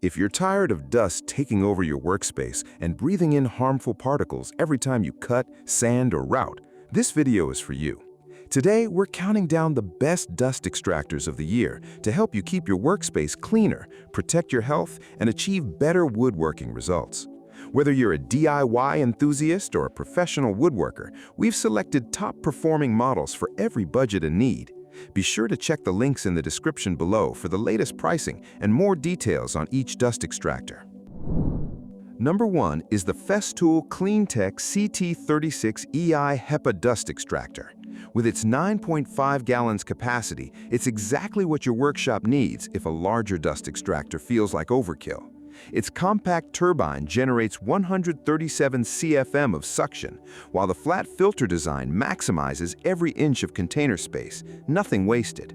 If you're tired of dust taking over your workspace and breathing in harmful particles every time you cut, sand, or route, this video is for you. Today, we're counting down the best dust extractors of the year to help you keep your workspace cleaner, protect your health, and achieve better woodworking results. Whether you're a DIY enthusiast or a professional woodworker, we've selected top-performing models for every budget and need. Be sure to check the links in the description below for the latest pricing and more details on each dust extractor. Number 1 is the Festool Cleantec CT36EI HEPA dust extractor. With its 9.5 gallons capacity, it's exactly what your workshop needs if a larger dust extractor feels like overkill. Its compact turbine generates 137 CFM of suction, while the flat filter design maximizes every inch of container space, nothing wasted.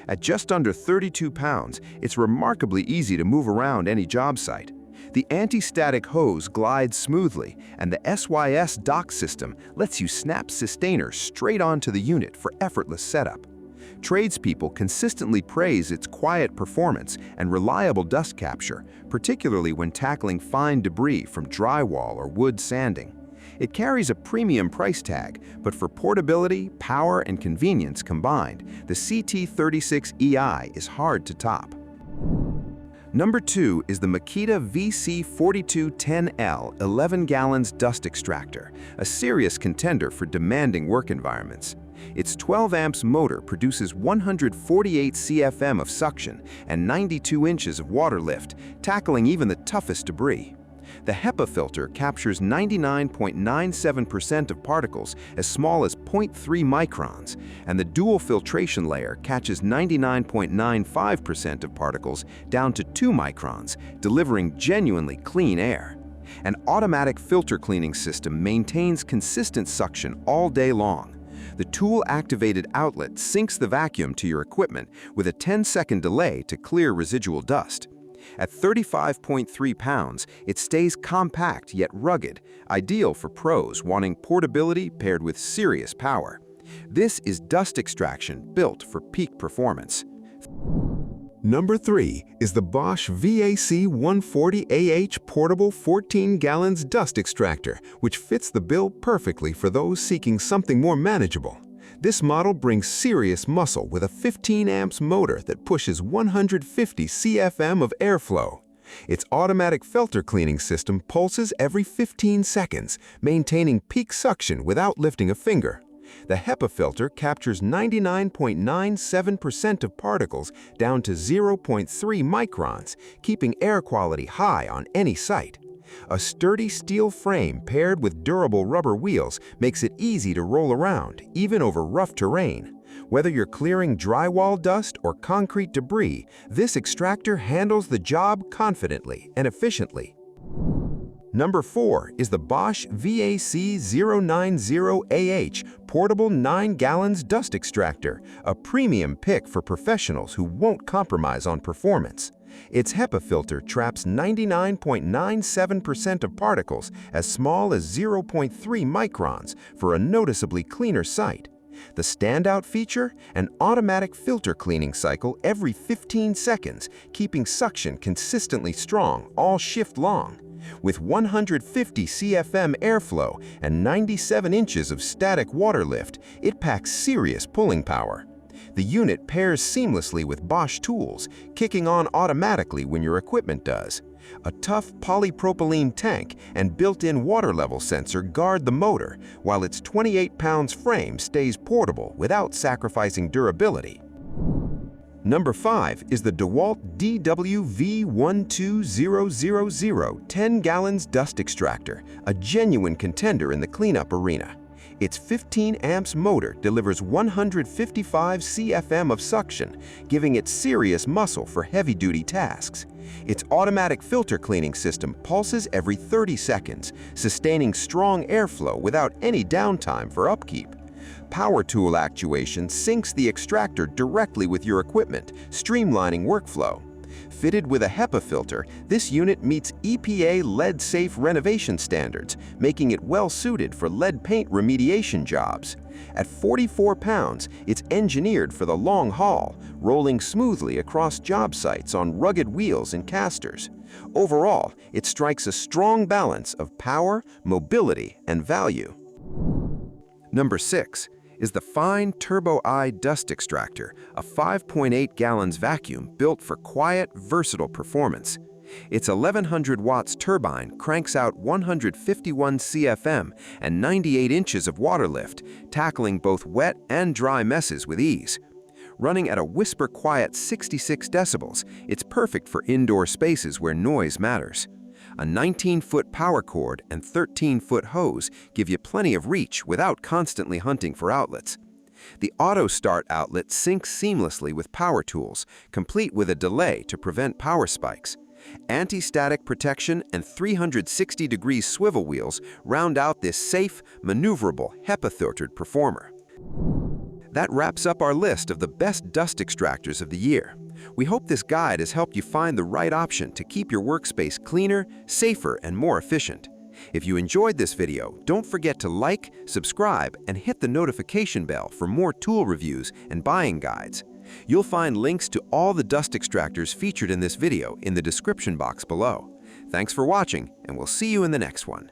At just under 32 pounds, it's remarkably easy to move around any job site. The anti-static hose glides smoothly, and the SYS dock system lets you snap sustainers straight onto the unit for effortless setup. Tradespeople consistently praise its quiet performance and reliable dust capture, particularly when tackling fine debris from drywall or wood sanding. It carries a premium price tag, but for portability, power, and convenience combined, the CT36EI is hard to top. Number 2 is the Makita VC4210L 11 gallons dust extractor, a serious contender for demanding work environments. Its 12 amps motor produces 148 CFM of suction and 92 inches of water lift, tackling even the toughest debris. The HEPA filter captures 99.97% of particles as small as 0.3 microns, and the dual filtration layer catches 99.95% of particles down to 2 microns, delivering genuinely clean air. An automatic filter cleaning system maintains consistent suction all day long. The tool-activated outlet syncs the vacuum to your equipment with a 10-second delay to clear residual dust. At 35.3 pounds, it stays compact yet rugged, ideal for pros wanting portability paired with serious power. This is dust extraction built for peak performance. Number 3 is the Bosch VAC140AH portable 14 gallons dust extractor, which fits the bill perfectly for those seeking something more manageable. This model brings serious muscle with a 15 amps motor that pushes 150 CFM of airflow. Its automatic filter cleaning system pulses every 15 seconds, maintaining peak suction without lifting a finger. The HEPA filter captures 99.97% of particles down to 0.3 microns, keeping air quality high on any site. A sturdy steel frame paired with durable rubber wheels makes it easy to roll around, even over rough terrain. Whether you're clearing drywall dust or concrete debris, this extractor handles the job confidently and efficiently. Number 4 is the Bosch VAC090AH portable 9 gallons dust extractor, a premium pick for professionals who won't compromise on performance. Its HEPA filter traps 99.97% of particles as small as 0.3 microns for a noticeably cleaner site. The standout feature? An automatic filter cleaning cycle every 15 seconds, keeping suction consistently strong all shift long. With 150 CFM airflow and 97 inches of static water lift, it packs serious pulling power. The unit pairs seamlessly with Bosch tools, kicking on automatically when your equipment does. A tough polypropylene tank and built-in water level sensor guard the motor, while its 28 pounds frame stays portable without sacrificing durability. Number 5 is the DEWALT DWV12000 10 gallons dust extractor, a genuine contender in the cleanup arena. Its 15 amps motor delivers 155 CFM of suction, giving it serious muscle for heavy-duty tasks. Its automatic filter cleaning system pulses every 30 seconds, sustaining strong airflow without any downtime for upkeep. Power tool actuation syncs the extractor directly with your equipment, streamlining workflow. Fitted with a HEPA filter, this unit meets EPA lead-safe renovation standards, making it well-suited for lead paint remediation jobs. At 44 pounds, it's engineered for the long haul, rolling smoothly across job sites on rugged wheels and casters. Overall, it strikes a strong balance of power, mobility, and value. Number 6 is the Fein Turbo I Dust Extractor, a 5.8 gallons vacuum built for quiet, versatile performance. Its 1100 watts turbine cranks out 151 CFM and 98 inches of water lift, tackling both wet and dry messes with ease. Running at a whisper-quiet 66 decibels, it's perfect for indoor spaces where noise matters. A 19-foot power cord and 13-foot hose give you plenty of reach without constantly hunting for outlets. The auto start outlet syncs seamlessly with power tools, complete with a delay to prevent power spikes. Anti-static protection and 360-degree swivel wheels round out this safe, maneuverable, HEPA-filtered performer. That wraps up our list of the best dust extractors of the year. We hope this guide has helped you find the right option to keep your workspace cleaner, safer, and more efficient. If you enjoyed this video, don't forget to like, subscribe, and hit the notification bell for more tool reviews and buying guides. You'll find links to all the dust extractors featured in this video in the description box below. Thanks for watching, and we'll see you in the next one.